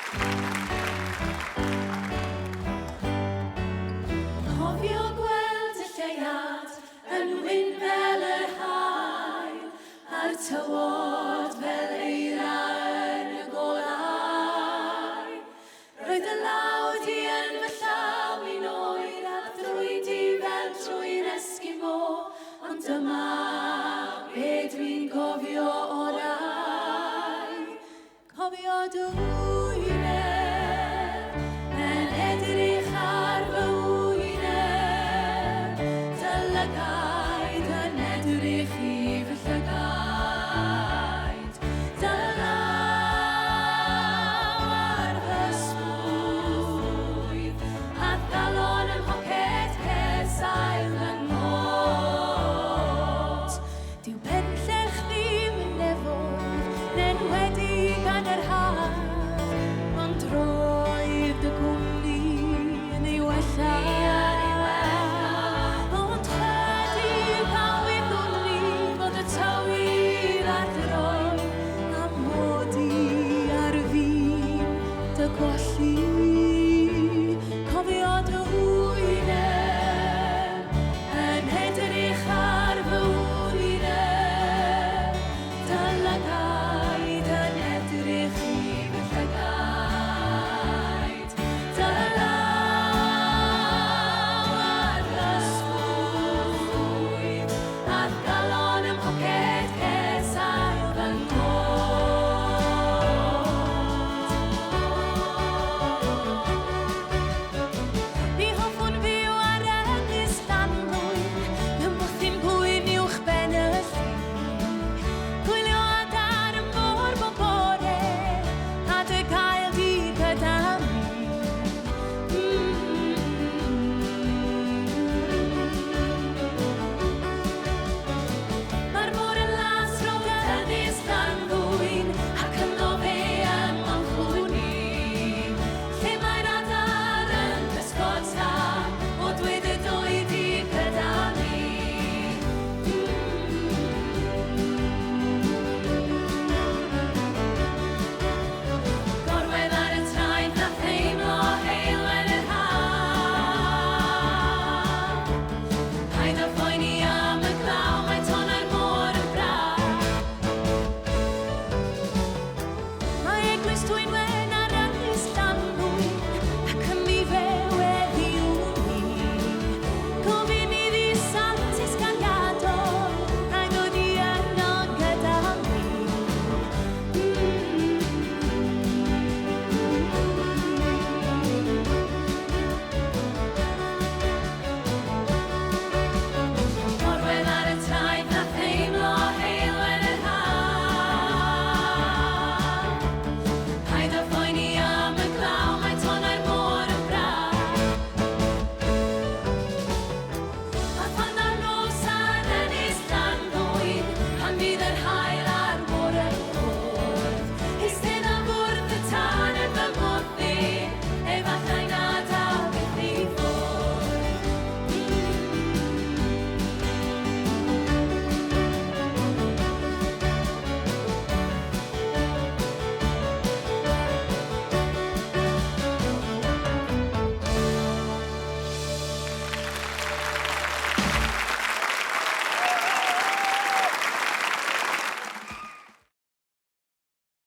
Cofio gweld y lleuad yn wyn fel yr haul, a'r tywod fel eira yn y golau. Roedd y lawd i yn fy llaw i'n oer a ddrwydi fel trwy'n Esgimo, ond dyma be dwi'n cofio orau. Cofio dwyneb yn edrych ar fy wyneb, dylygaid yn edrych i fy llygaid, dylaw ar fy sbwydd, a galon ym mhoced cesail yng nghot. Dyw penllech ddim yn nefoedd, ne'n wedi gan yr haf, ond roedd dy gwmni yn ei wella. Ond chydig a wyddwn ni fod y tywydd ar droi, a modi ar fin dy gwallu. Cofio dy wyneb yn edrych ar fy wyneb, dylygaid yn edrych i fy llygaid, dylaw ar fy sbwydd, a galon ym mhoced cesail fy nghot. Ni hoffwn fyw ar ynys Llanddwyn, mewn bwthyn gwyn uwch ben y llyn, gwylio adar yn môr bob bore, a dy gael di gyda mi. Mae'r môr yn las rownd ynys Llanddwyn, ac ynddo fe yn Monchwni, lle mae'r adar yn pysgota, o dwyd y doedd i gyda mi. Gorwedd ar y traeth a theimlo heilwen yr haf. Paid â phoeni am y glaw, mae ton ar môr yn braf. Mae eglwys Dwyn